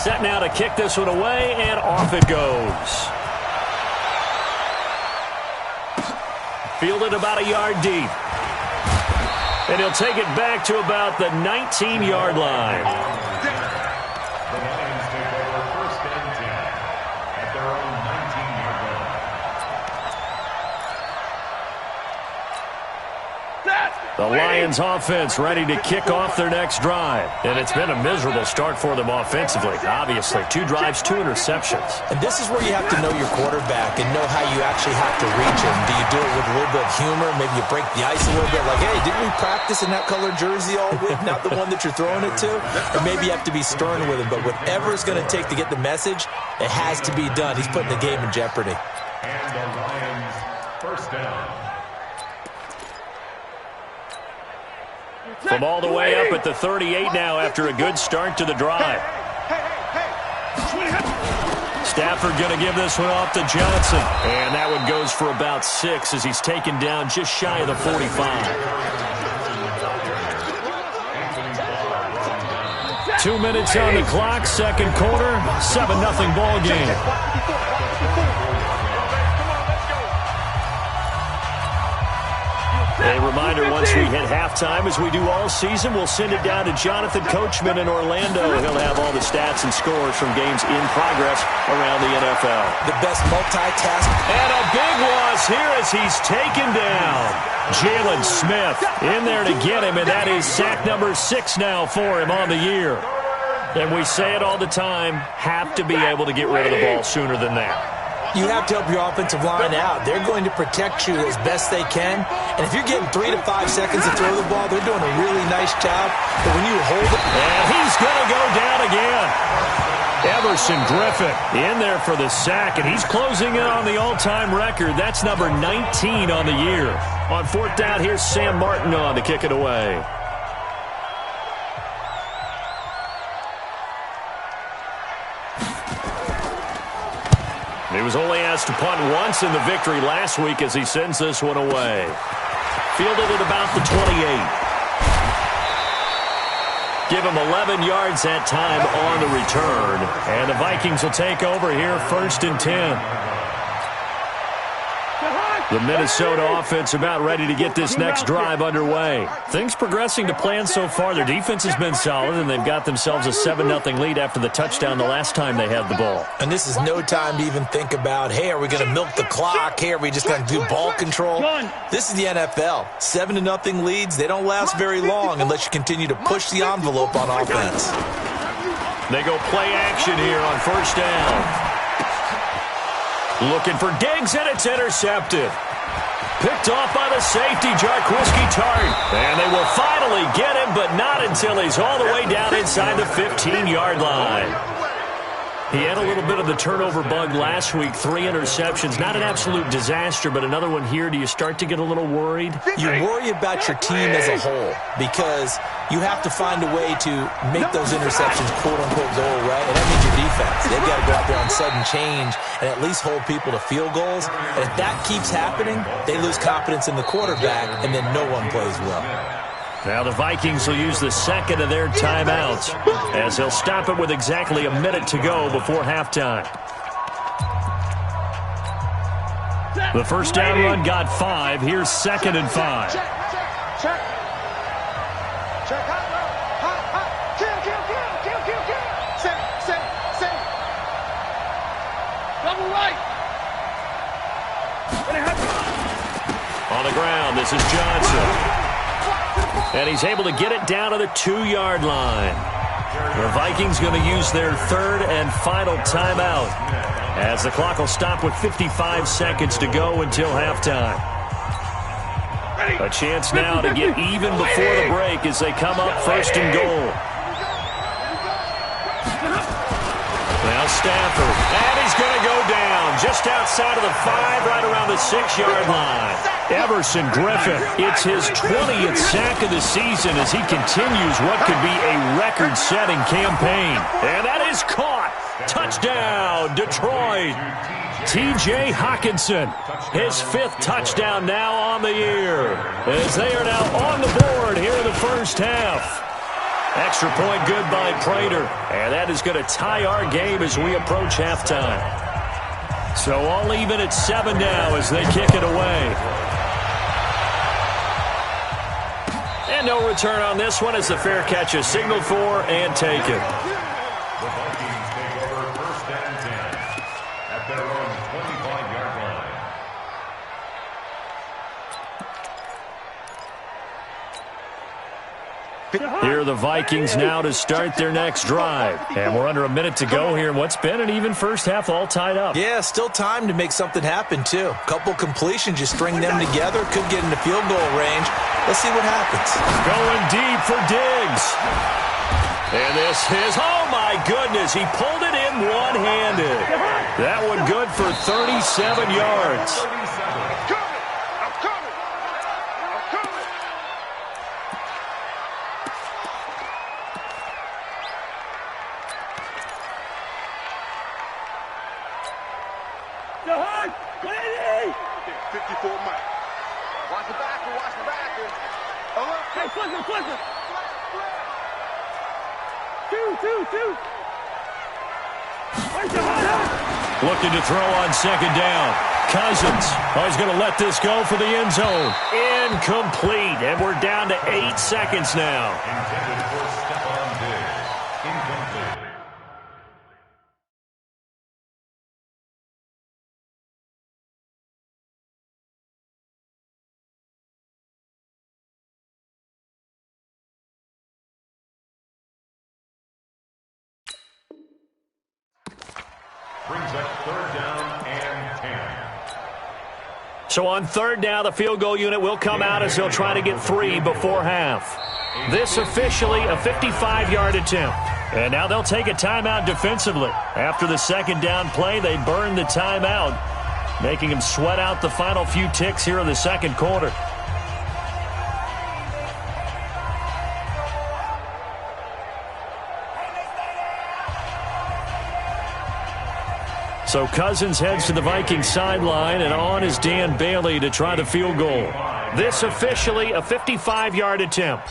Set now to kick this one away, and off it goes. Fielded about a yard deep. And he'll take it back to about the 19-yard line. The Lions take over 1st and 10 at their own 19-yard line. The Lions offense ready to kick off their next drive. And it's been a miserable start for them offensively. Obviously, 2 drives, 2 interceptions. And this is where you have to know your quarterback and know how you actually have to reach him. Do you do it with a little bit of humor? Maybe you break the ice a little bit like, hey, didn't we practice in that color jersey all week? Not the one that you're throwing it to? Or maybe you have to be stern with him. But whatever it's going to take to get the message, it has to be done. He's putting the game in jeopardy. And the Lions 1st down. From all the way up at the 38 now after a good start to the drive. Stafford going to give this one off to Johnson. And that one goes for about 6 as he's taken down just shy of the 45. 2 minutes on the clock, second quarter, 7-0 ball game. A reminder, once we hit halftime, as we do all season, we'll send it down to Jonathan Coachman in Orlando. He'll have all the stats and scores from games in progress around the NFL. The best multitask. And a big loss here as he's taken down. Jalen Smith in there to get him, and that is sack number 6 now for him on the year. And we say it all the time, have to be able to get rid of the ball sooner than that. You have to help your offensive line out. They're going to protect you as best they can. And if you're getting 3 to 5 seconds to throw the ball, they're doing a really nice job. But when you hold it... And he's going to go down again. Everson Griffin in there for the sack, and he's closing in on the all-time record. That's number 19 on the year. On 4th down, here's Sam Martin on to kick it away. He was only asked to punt once in the victory last week as he sends this one away. Fielded at about the 28. Give him 11 yards that time on the return. And the Vikings will take over here 1st and 10. The Minnesota offense about ready to get this next drive underway. Things progressing to plan so far. Their defense has been solid, and they've got themselves a 7-0 lead after the touchdown the last time they had the ball. And this is no time to even think about, hey, are we going to milk the clock? Hey, are we just going to do ball control? This is the NFL. 7-0 leads, they don't last very long unless you continue to push the envelope on offense. They go play action here on 1st down. Looking for Diggs, and it's intercepted. Picked off by the safety, Jarquiski Tart. And they will finally get him, but not until he's all the way down inside the 15-yard line. He had a little bit of the turnover bug last week, 3 interceptions. Not an absolute disaster, but another one here. Do you start to get a little worried? You worry about your team as a whole because you have to find a way to make those interceptions, quote-unquote, go away, and that means your defense. They've got to go out there on sudden change and at least hold people to field goals. And if that keeps happening, they lose confidence in the quarterback, and then no one plays well. Now the Vikings will use the second of their timeouts as they'll stop it with exactly a minute to go before halftime. The first down run got 5. Here's 2nd and 5. Check. Kill. Set. Double right. On the ground, this is Johnson. And he's able to get it down to the 2-yard line. The Vikings going to use their 3rd and final timeout as the clock will stop with 55 seconds to go until halftime. A chance now to get even before the break as they come up 1st and goal. Now Stafford, and he's going to go down just outside of the 5, right around the 6-yard line. Everson Griffin, it's his 20th sack of the season as he continues what could be a record-setting campaign. And that is caught. Touchdown, Detroit. T.J. Hockenson, his 5th touchdown now on the year, as they are now on the board here in the first half. Extra point good by Prater. And that is going to tie our game as we approach halftime. So all even at 7 now as they kick it away. And no return on this one as the fair catch is signaled for and taken. The Vikings take over 1st and 10 at their own 25-yard line. Here are the Vikings now to start their next drive. And we're under a minute to go here in what's been an even first half, all tied up. Yeah, still time to make something happen, too. Couple completions, you string them together, could get into field goal range. Let's see what happens. Going deep for Diggs. And this is, oh my goodness, he pulled it in one-handed. That one good for 37 yards. Looking to throw on 2nd down. Cousins. Oh, he's going to let this go for the end zone. Incomplete. And we're down to 8 seconds now. Intended for Stephon Diggs. Incomplete. Brings up 3rd down and 10. So on 3rd down, the field goal unit will come out as they'll try to get 3 before half. This officially a 55-yard attempt. And now they'll take a timeout defensively. After the 2nd down play, they burn the timeout, making them sweat out the final few ticks here in the 2nd quarter. So Cousins heads to the Vikings sideline, and on is Dan Bailey to try the field goal. This officially a 55-yard attempt.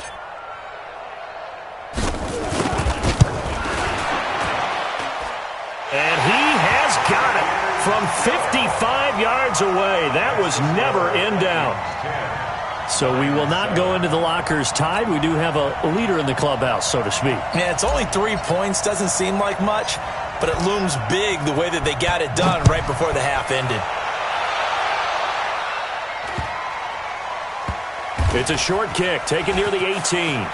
And he has got it from 55 yards away. That was never in doubt. So we will not go into the lockers tied. We do have a leader in the clubhouse, so to speak. Yeah, it's only 3 points. Doesn't seem like much, but it looms big the way that they got it done right before the half ended. It's a short kick taken near the 18.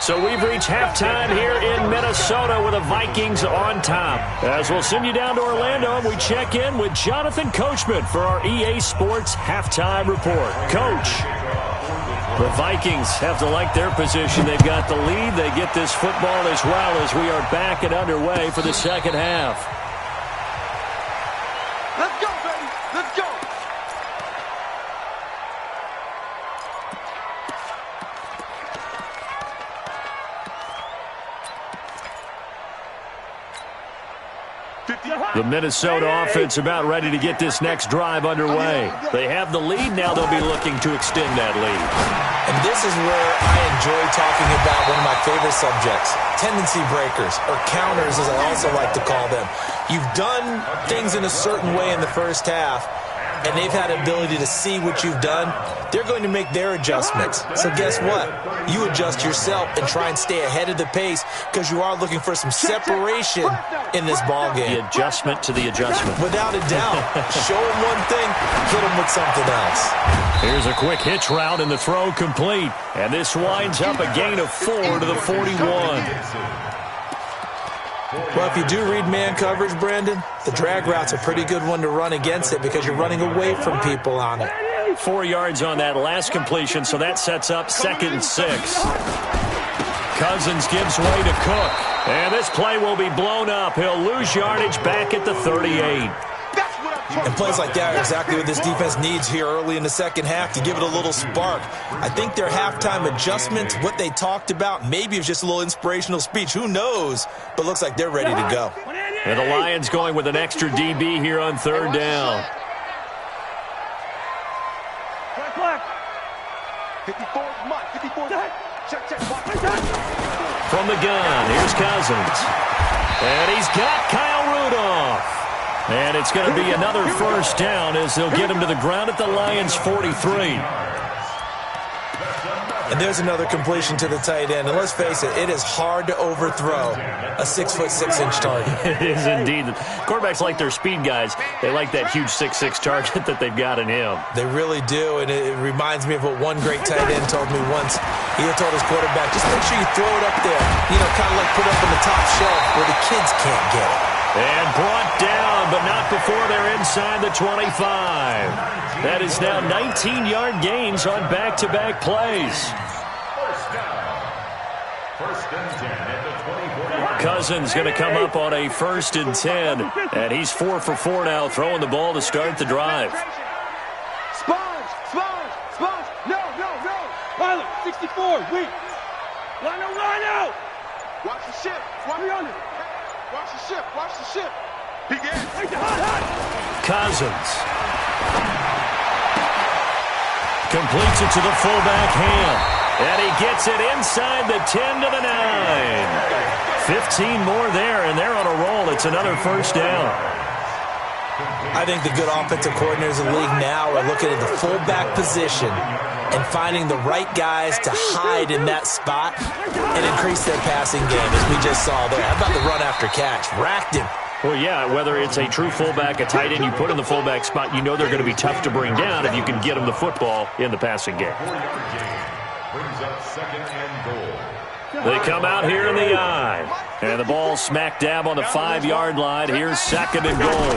So we've reached halftime here in Minnesota with the Vikings on top. As we'll send you down to Orlando, and we check in with Jonathan Coachman for our EA Sports Halftime Report. Coach, the Vikings have to like their position. They've got the lead. They get this football as well as we are back and underway for the 2nd half. Let's go, baby. Let's go. The Minnesota offense about ready to get this next drive underway. They have the lead. Now they'll be looking to extend that lead. And this is where I enjoy talking about one of my favorite subjects, tendency breakers, or counters as I also like to call them. You've done things in a certain way in the first half, and they've had the ability to see what you've done. They're going to make their adjustments. So guess what? You adjust yourself and try and stay ahead of the pace because you are looking for some separation in this ball game. The adjustment to the adjustment. Without a doubt. Show them one thing, hit them with something else. Here's a quick hitch route and the throw complete. And this winds up a gain of 4 to the 41. Well, if you do read man coverage, Brandon, the drag route's a pretty good one to run against it because you're running away from people on it. 4 yards on that last completion, so that sets up 2nd and 6. Cousins gives way to Cook. And this play will be blown up. He'll lose yardage back at the 38. And plays like that are exactly what this defense needs here early in the 2nd half to give it a little spark. I think their halftime adjustment, what they talked about, maybe it's just a little inspirational speech. Who knows? But looks like they're ready to go. And the Lions going with an extra DB here on 3rd down. 54 is Mike. 54 is check. From the gun, here's Cousins. And he's got Kyle Rudolph. And it's going to be another first down as they'll get him to the ground at the Lions' 43. And there's another completion to the tight end. And let's face it, it is hard to overthrow a 6'6" target. It is indeed. Quarterbacks like their speed guys. They like that huge 6'6" target that they've got in him. They really do, and it reminds me of what one great tight end told me once. He had told his quarterback, just make sure you throw it up there. You know, kind of like put it up on the top shelf where the kids can't get it. And brought down, but not before they're inside the 25. That is now 19-yard gains on back-to-back plays. First and 10 at the 24. Cousins going to come up on a 1st and 10. And he's 4 for 4 now, throwing the ball to start the drive. Sponge. No. Pilot, 64, weak. Line out. Watch the ship. Watch the ship. Begin. Hot. Cousins completes it to the fullback Ham. And he gets it inside the 10 to the 9. 15 more there, and they're on a roll. It's another first down. I think the good offensive coordinators in the league now are looking at the fullback position and finding the right guys to hide in that spot and increase their passing game, as we just saw there. How about the run after catch? Racked him. Well, yeah, whether it's a true fullback, a tight end you put in the fullback spot, you know they're going to be tough to bring down if you can get them the football in the passing game. Brings up 2nd and goal. They come out here in the eye. And the ball smack dab on the 5-yard line. Here's 2nd and goal.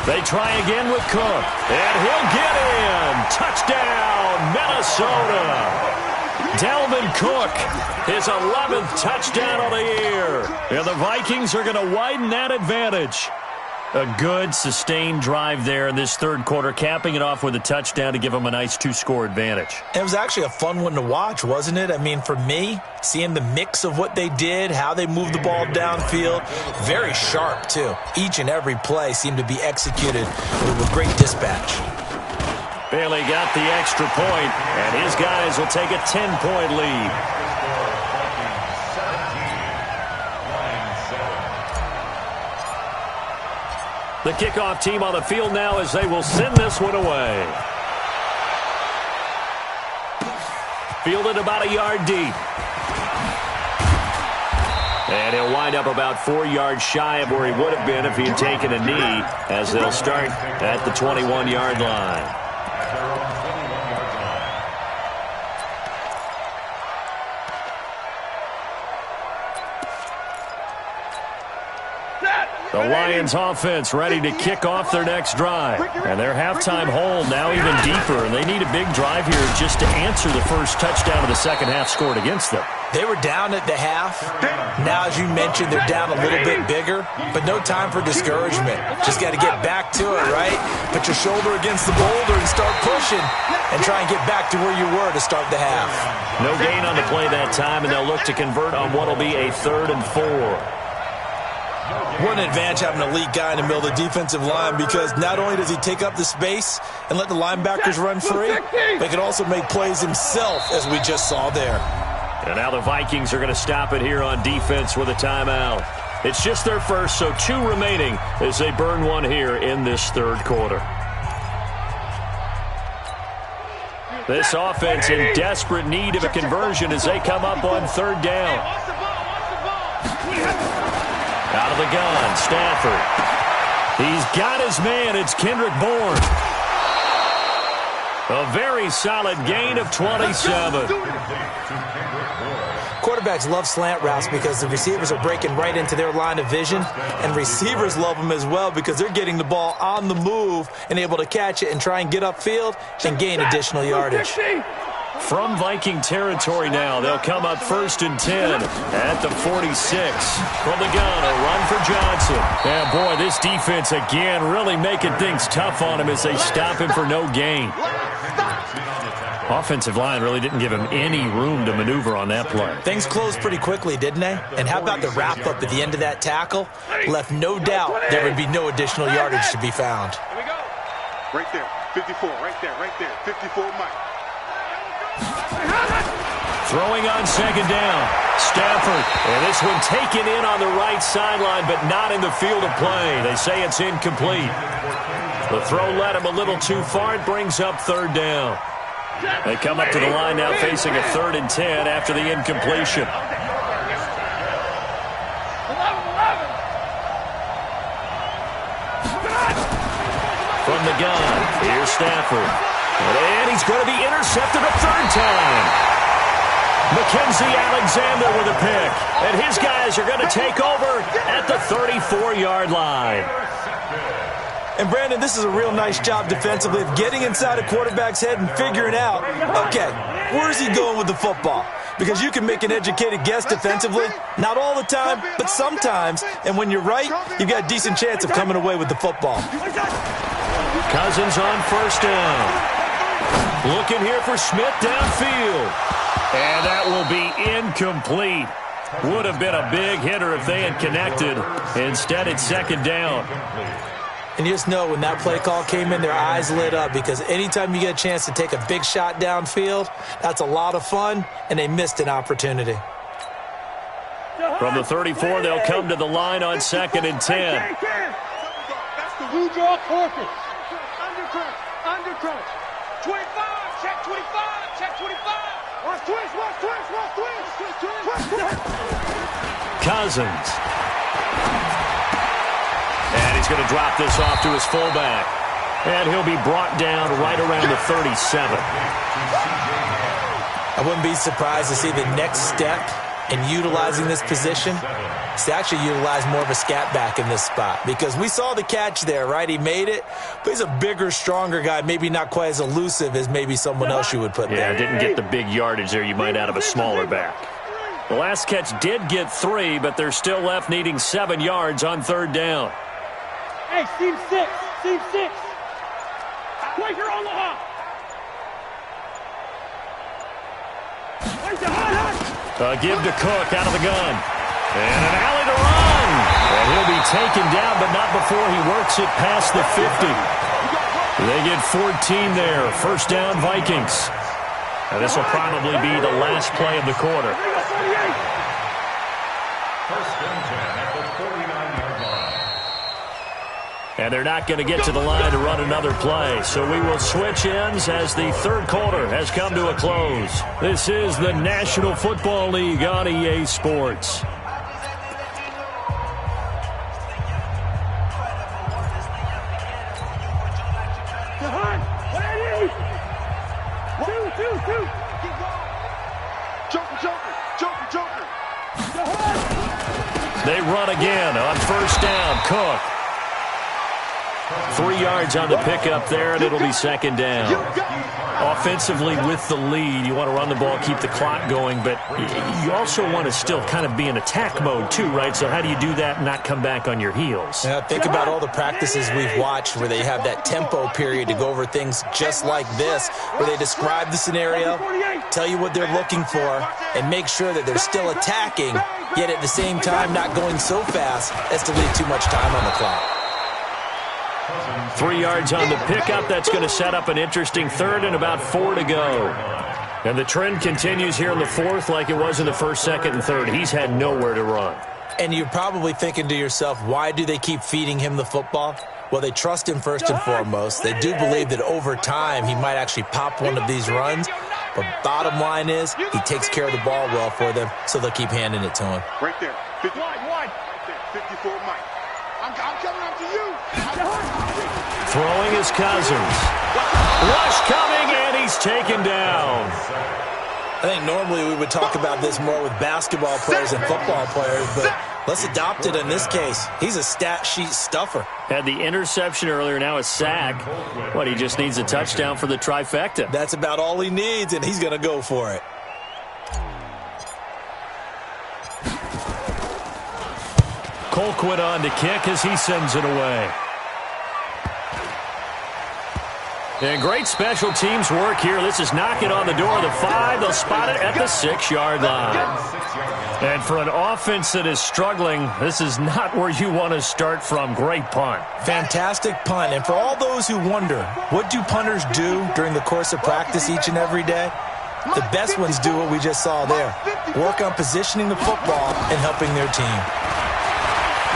They try again with Cook. And he'll get in. Touchdown, Minnesota. Dalvin Cook, his 11th touchdown of the year. And the Vikings are going to widen that advantage. A good, sustained drive there in this third quarter, capping it off with a touchdown to give them a nice 2-score advantage. It was actually a fun one to watch, wasn't it? I mean, for me, seeing the mix of what they did, how they moved the ball downfield, very sharp, too. Each and every play seemed to be executed with great dispatch. Bailey got the extra point, and his guys will take a 10-point lead. The kickoff team on the field now as they will send this one away. Fielded about a yard deep. And he'll wind up about 4 yards shy of where he would have been if he had taken a knee, as they'll start at the 21-yard line. The Lions offense ready to kick off their next drive. And their halftime hole now even deeper. And they need a big drive here just to answer the first touchdown of the second half scored against them. They were down at the half. Now, as you mentioned, they're down a little bit bigger. But no time for discouragement. Just got to get back to it, right? Put your shoulder against the boulder and start pushing. And try and get back to where you were to start the half. No gain on the play that time. And they'll look to convert on what will be a 3rd and 4. What an advantage having a elite guy in the middle of the defensive line, because not only does he take up the space and let the linebackers run free, but he can also make plays himself, as we just saw there. And now the Vikings are going to stop it here on defense with a timeout. It's just their first, so 2 remaining as they burn one here in this third quarter. This offense in desperate need of a conversion as they come up on 3rd down. Out of the gun, Stafford. He's got his man. It's Kendrick Bourne. A very solid gain of 27. Quarterbacks love slant routes because the receivers are breaking right into their line of vision, and receivers love them as well because they're getting the ball on the move and able to catch it and try and get upfield and gain additional yardage. From Viking territory now, they'll come up 1st and 10 at the 46. From the gun, a run for Johnson. And boy, this defense again really making things tough on him as they stop him for no gain. Offensive line really didn't give him any room to maneuver on that play. Things closed pretty quickly, didn't they? And how about the wrap-up at the end of that tackle? Left no doubt there would be no additional yardage to be found. Here we go. Right there, 54, right there, 54, Mike. Throwing on second down. Stafford. And this one taken in on the right sideline, but not in the field of play. They say it's incomplete. The throw led him a little too far. It brings up third down. They come up to the line now facing a 3rd and 10 after the incompletion. From the gun, here's Stafford. And he's going to be intercepted a 3rd time. Mackenzie Alexander with a pick. And his guys are going to take over at the 34-yard line. And, Brandon, this is a real nice job defensively of getting inside a quarterback's head and figuring out, okay, where's he going with the football? Because you can make an educated guess defensively, not all the time, but sometimes. And when you're right, you've got a decent chance of coming away with the football. Cousins on first down. Looking here for Smith downfield. And that will be incomplete. Would have been a big hitter if they had connected. Instead, it's second down. And you just know when that play call came in, their eyes lit up, because anytime you get a chance to take a big shot downfield, that's a lot of fun, and they missed an opportunity. From the 34, they'll come to the line on 2nd and 10. That's the blue draw corpus. Undercrunch. 25, check 25, check 25. Watch twist. Cousins. And he's going to drop this off to his fullback. And he'll be brought down right around the 37. I wouldn't be surprised to see the next step in utilizing this position is to actually utilize more of a scat back in this spot, because we saw the catch there, right? He made it, but he's a bigger, stronger guy, maybe not quite as elusive as maybe someone else you would put there. Yeah, didn't get the big yardage there you might out of a smaller back. The last catch did get 3, but they're still left needing 7 yards on 3rd down. Hey, seam 6. Quaker on the hop. Give to Cook out of the gun. And an alley to run. And he'll be taken down, but not before he works it past the 50. They get 14 there. First down, Vikings. And this will probably be the last play of the quarter. First and 10 at the 49-yard line. And they're not going to get to the line to run another play. So we will switch ends as the 3rd quarter has come to a close. This is the National Football League on EA Sports. Joker. They run again on first down. Cook. 3 yards on the pickup there, and it'll be second down. Offensively with the lead, you want to run the ball, keep the clock going, but you also want to still kind of be in attack mode too, right? So how do you do that and not come back on your heels? Yeah, think about all the practices we've watched where they have that tempo period to go over things just like this, where they describe the scenario, tell you what they're looking for, and make sure that they're still attacking, yet at the same time not going so fast as to leave too much time on the clock. 3 yards on the pickup. That's going to set up an interesting 3rd and about 4 to go. And the trend continues here in the 4th like it was in the 1st, 2nd, and 3rd. He's had nowhere to run. And you're probably thinking to yourself, why do they keep feeding him the football? Well, they trust him first and foremost. They do believe that over time he might actually pop one of these runs. But bottom line is he takes care of the ball well for them, so they'll keep handing it to him. Right there. 54 Mike. I'm coming up to you. Throwing is Cousins. Rush coming, and he's taken down. I think normally we would talk about this more with basketball players and football players, but let's adopt it in this case. He's a stat sheet stuffer. Had the interception earlier, now a sack. What, he just needs a touchdown for the trifecta. That's about all he needs, and he's going to go for it. Colquitt on to kick as he sends it away. And great special teams work here. This is knocking on the door of the 5. They'll spot it at the 6-yard line. And for an offense that is struggling, this is not where you want to start from. Great punt. Fantastic punt. And for all those who wonder, what do punters do during the course of practice each and every day? The best ones do what we just saw there. Work on positioning the football and helping their team.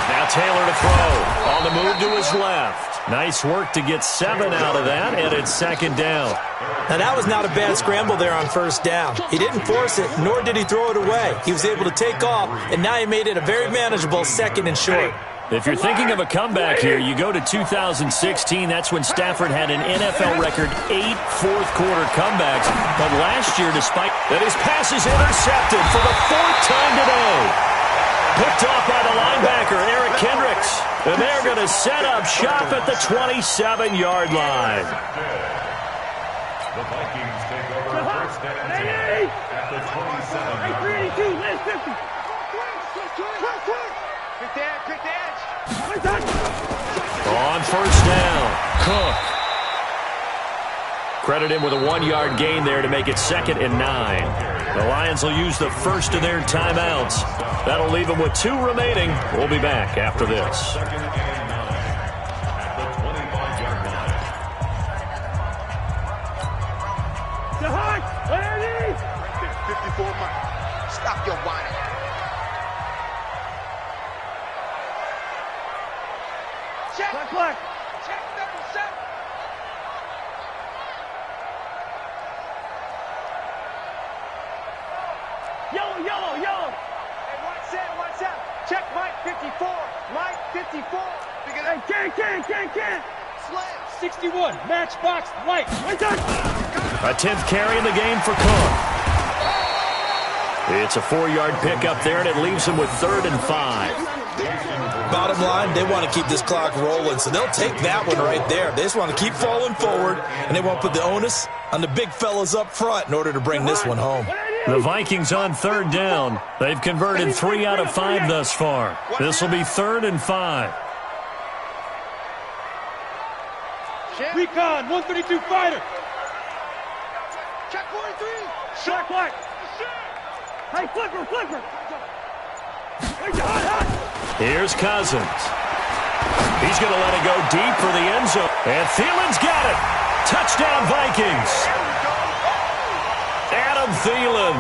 Now Taylor to throw. On the move to his left. Nice work to get 7 out of that, and it's second down. Now, that was not a bad scramble there on first down. He didn't force it, nor did he throw it away. He was able to take off, and now he made it a very manageable second and short. If you're thinking of a comeback here, you go to 2016. That's when Stafford had an NFL record 8 fourth-quarter comebacks. But last year, despite that, his pass is intercepted for the 4th time today. Picked off by the linebacker, Eric Kendricks. And they're going to set up shop at the 27-yard line. The Vikings take over first and 10 at the 27-yard line. On first down, Cook. Credit him with a 1-yard gain there to make it 2nd and 9. The Lions will use the first of their timeouts. That'll leave them with 2 remaining. We'll be back after this. 2nd and 9 at the 25-yard line. The Hawk, ready? 54 miles. Stop your whining. Check. Black. Check number 7. Yellow. Hey, what's up? Check Mike 54. Mike 54. Hey, can. Slam. 61. Matchbox white. Right there. A 10th carry in the game for Cook. It's a 4-yard pickup there, and it leaves him with 3rd and 5. Bottom line, they want to keep this clock rolling, so they'll take that one right there. They just want to keep falling forward, and they want to put the onus on the big fellas up front in order to bring this one home. The Vikings on 3rd down. They've converted 3 out of 5 thus far. This will be 3rd and 5. Recon, 132 fighter. Check 43. Check what? Hey, flipper. Here's Cousins. He's going to let it go deep for the end zone. And Thielen's got it. Touchdown, Vikings. Adam Thielen,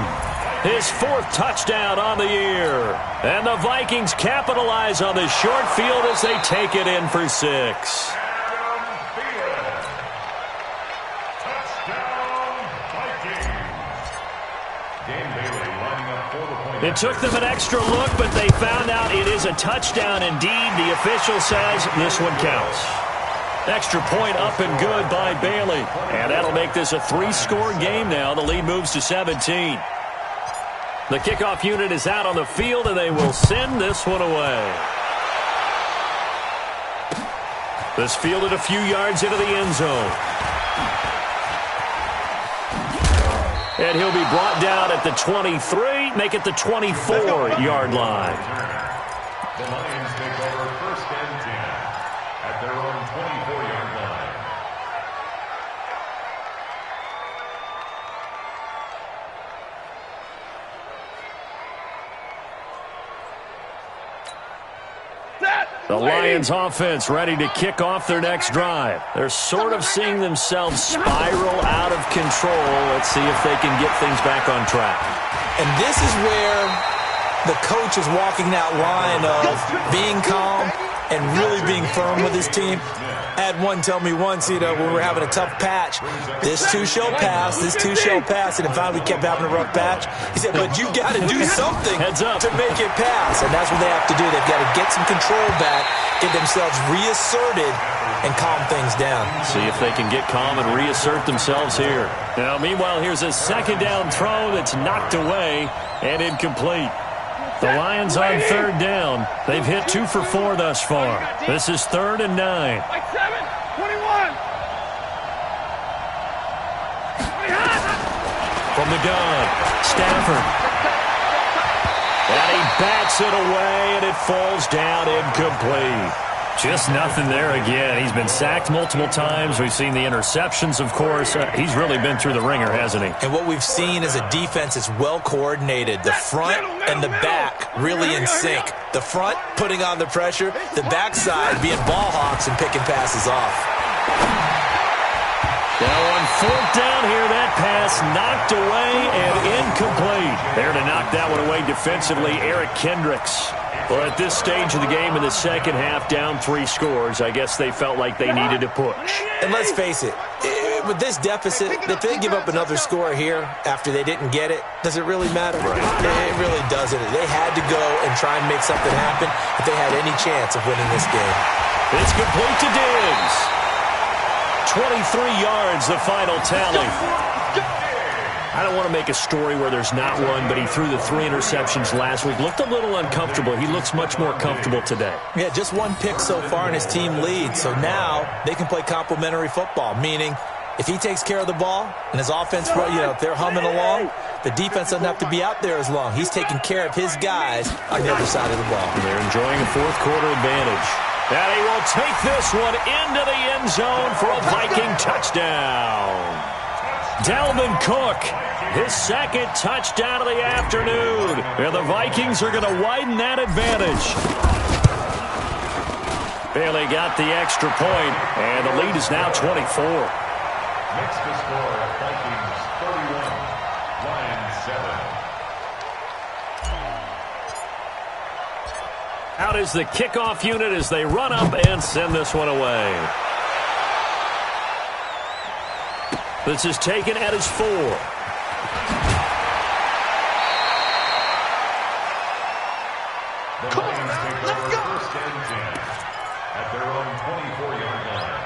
his 4th touchdown on the year. And the Vikings capitalize on the short field as they take it in for 6. It took them an extra look, but they found out it is a touchdown indeed. The official says this one counts. Extra point up and good by Bailey. And that'll make this a 3-score game now. The lead moves to 17. The kickoff unit is out on the field, and they will send this one away. This fielded a few yards into the end zone. And he'll be brought down at the 23, make it the 24-yard line. The Lions take over first and 10 at their own 24-yard line. The Lions offense ready to kick off their next drive. They're sort of seeing themselves spiral out of control. Let's see if they can get things back on track. And this is where the coach is walking that line of being calm and really being firm with his team. I had one tell me once, when we were having a tough patch, this too shall pass, and it finally kept having a rough patch. He said, but you got to do something to make it pass, and that's what they have to do. They've got to get some control back, get themselves reasserted, and calm things down. See if they can get calm and reassert themselves here. Now, meanwhile, here's a 2nd down throw that's knocked away and incomplete. The Lions on 3rd down. They've hit 2 for 4 thus far. This is 3rd and 9. 21. From the gun, Stafford. And he bats it away, and it falls down incomplete. Just nothing there again. He's been sacked multiple times. We've seen the interceptions, of course. He's really been through the ringer, hasn't he? And what we've seen is a defense that's well coordinated. The front and the back really in sync. The front putting on the pressure. The backside being ball hawks and picking passes off. Now on fourth down here, that pass knocked away and incomplete. There to knock that one away defensively, Eric Kendricks. Well, at this stage of the game in the second half, down 3 scores, I guess they felt like they needed to push. And let's face it, with this deficit, if they give up another score here after they didn't get it, does it really matter? Right. It really doesn't. They had to go and try and make something happen if they had any chance of winning this game. It's complete to Diggs. 23 yards, the final tally. I don't want to make a story where there's not one, but he threw the 3 interceptions last week. Looked a little uncomfortable. He looks much more comfortable today. Yeah, just 1 pick so far and his team leads. So now they can play complementary football, meaning if he takes care of the ball and his offense, if they're humming along, the defense doesn't have to be out there as long. He's taking care of his guys on the other side of the ball. They're enjoying a fourth quarter advantage. And he will take this one into the end zone for a Viking touchdown. Dalvin Cook, his second touchdown of the afternoon. And the Vikings are going to widen that advantage. Bailey got the extra point, and the lead is now 24. Next to score, Vikings 31, Lions 7. Out is the kickoff unit as they run up and send this one away. This is taken at his 4. The Lions take over first and 10 at their own 24-yard line.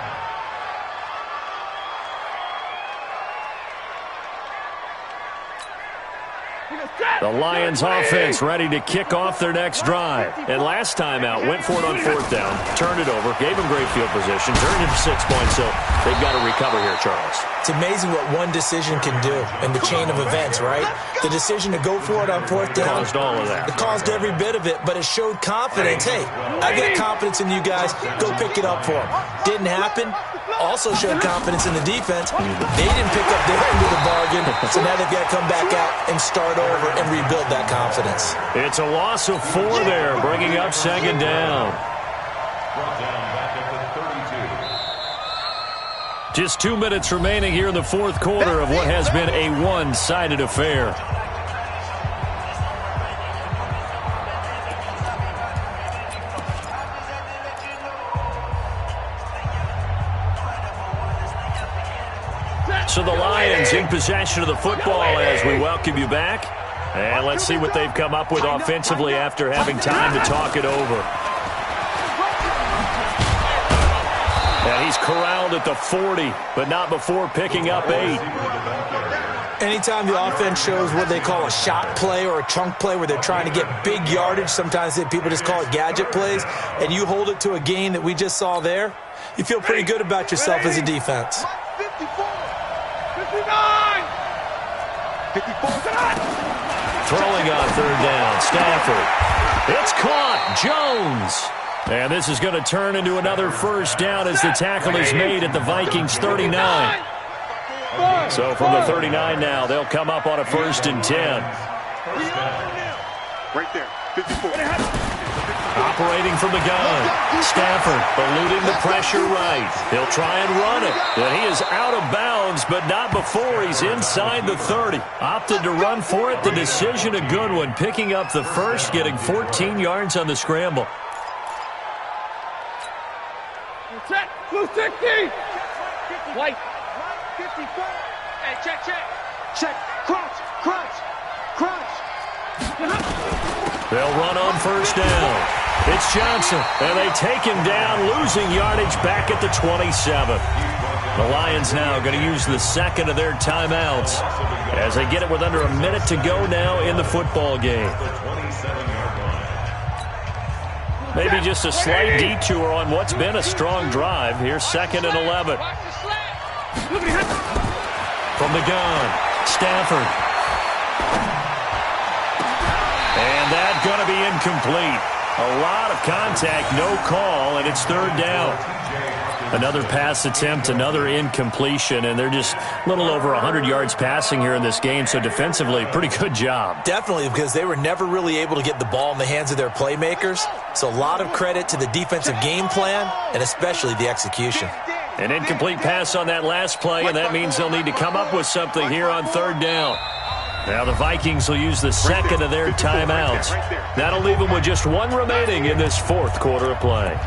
The Lions offense ready to kick off their next drive. And last time out, went for it on fourth down, turned it over, gave them great field position, turned it for 6 points, so they've got to recover here, Charles. It's amazing what one decision can do in the chain of events, right? The decision to go for it on fourth down. Caused all of that. It caused every bit of it, but it showed confidence. Hey, I got confidence in you guys. Go pick it up for them. Didn't happen. Also showed confidence in the defense. They didn't pick up their end of the bargain, so now they've got to come back out and start over and rebuild that confidence. It's a loss of 4 there, bringing up second down. Brought down back at the 32. Just 2 minutes remaining here in the fourth quarter of what has been a one-sided affair. So the Lions in possession of the football as we welcome you back. And let's see what they've come up with offensively after having time to talk it over. And he's corralled at the 40, but not before picking up 8. Anytime the offense shows what they call a shot play or a chunk play where they're trying to get big yardage, sometimes people just call it gadget plays, and you hold it to a gain that we just saw there, you feel pretty good about yourself as a defense. 54. Throwing on third down, Stafford. It's caught, Jones. And this is going to turn into another first down as the tackle is made at the Vikings 39. So from the 39 now, they'll come up on a 1st and 10. Right there, 54. Operating from the gun. Stafford eluding the pressure right. He'll try and run it. And he is out of bounds, but not before he's inside the 30. Opted to run for it. The decision a good one. Picking up the first, getting 14 yards on the scramble. Check, blue 60. White. 54. Hey, check. Check. Crunch. They'll run on first down. It's Johnson, and they take him down, losing yardage back at the 27. The Lions now going to use the second of their timeouts as they get it with under a minute to go now in the football game. Maybe just a slight detour on what's been a strong drive. Here's 2nd and 11. From the gun, Stafford. And that's going to be incomplete. A lot of contact, no call, and it's 3rd down. Another pass attempt, another incompletion, and they're just a little over 100 yards passing here in this game, so defensively, pretty good job. Definitely, because they were never really able to get the ball in the hands of their playmakers, so a lot of credit to the defensive game plan and especially the execution. An incomplete pass on that last play, and that means they'll need to come up with something here on third down. Now the Vikings will use the second of their timeouts. That'll leave them with just one remaining in this fourth quarter of play.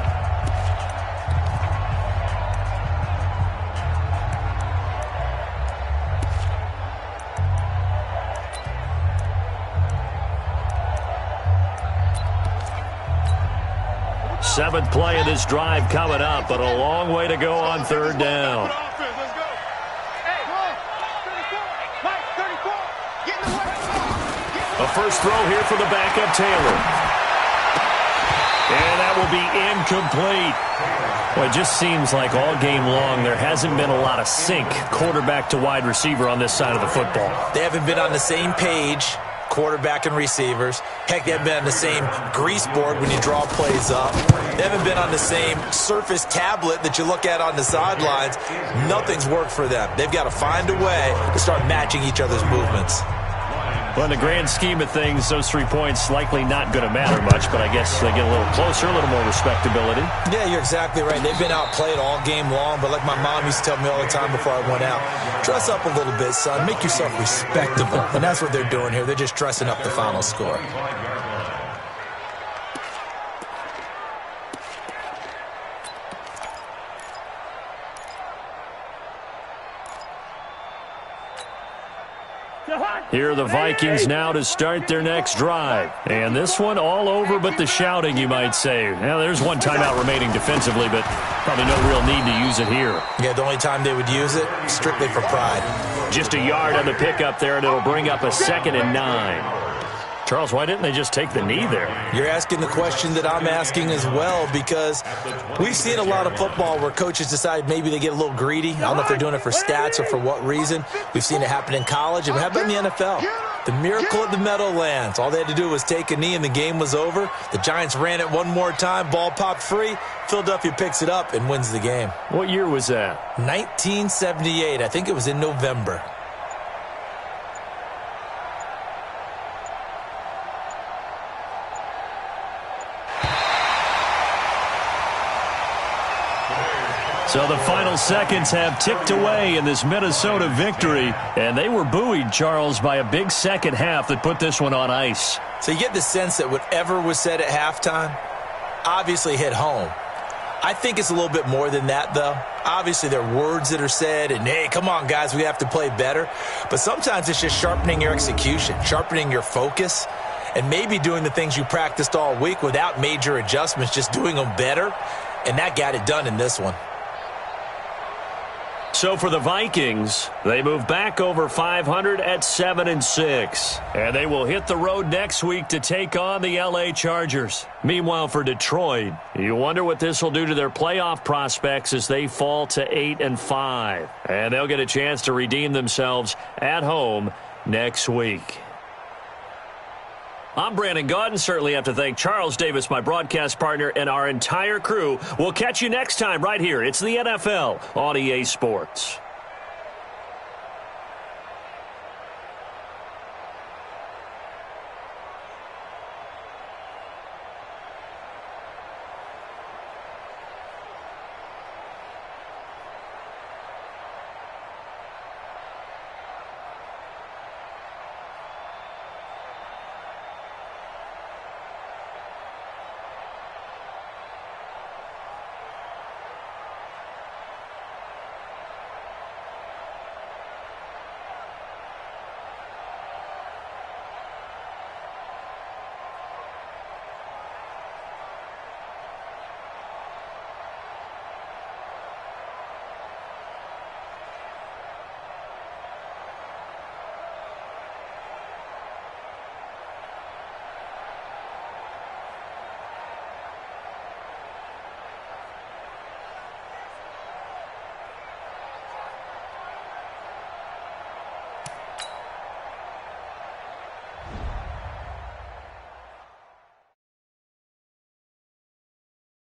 Seventh play of this drive coming up, but a long way to go on third down. A first throw here for the backup Taylor. And that will be incomplete. Well, it just seems like all game long there hasn't been a lot of sync quarterback to wide receiver on this side of the football. They haven't been on the same page, quarterback and receivers. Heck, they haven't been on the same grease board when you draw plays up. They haven't been on the same surface tablet that you look at on the sidelines. Nothing's worked for them. They've got to find a way to start matching each other's movements. Well, in the grand scheme of things, those 3 points likely not going to matter much, but I guess they get a little closer, a little more respectability. Yeah, you're exactly right. They've been outplayed all game long, but like my mom used to tell me all the time before I went out, dress up a little bit, son. Make yourself respectable. And that's what they're doing here. They're just dressing up the final score. Here are the Vikings now to start their next drive. And this one all over but the shouting, you might say. Now, there's one timeout remaining defensively, but probably no real need to use it here. Yeah, the only time they would use it, strictly for pride. Just a yard on the pickup there, and it'll bring up a 2nd and 9. Charles, why didn't they just take the knee there? You're asking the question that I'm asking as well, because we've seen a lot of football where coaches decide maybe they get a little greedy. I don't know if they're doing it for stats or for what reason. We've seen it happen in college, and how about in the NFL? The miracle at the Meadowlands. All they had to do was take a knee, and the game was over. The Giants ran it one more time. Ball popped free. Philadelphia picks it up and wins the game. What year was that? 1978. I think it was in November. So the final seconds have ticked away in this Minnesota victory, and they were buoyed, Charles, by a big second half that put this one on ice. So you get the sense that whatever was said at halftime obviously hit home. I think it's a little bit more than that, though. Obviously, there are words that are said, and, hey, come on, guys, we have to play better. But sometimes it's just sharpening your execution, sharpening your focus, and maybe doing the things you practiced all week without major adjustments, just doing them better. And that got it done in this one. So for the Vikings, they move back over 500 at 7-6. And they will hit the road next week to take on the LA Chargers. Meanwhile, for Detroit, you wonder what this will do to their playoff prospects as they fall to 8-5. And they'll get a chance to redeem themselves at home next week. I'm Brandon Gaudin. Certainly have to thank Charles Davis, my broadcast partner, and our entire crew. We'll catch you next time right here. It's the NFL on EA Sports.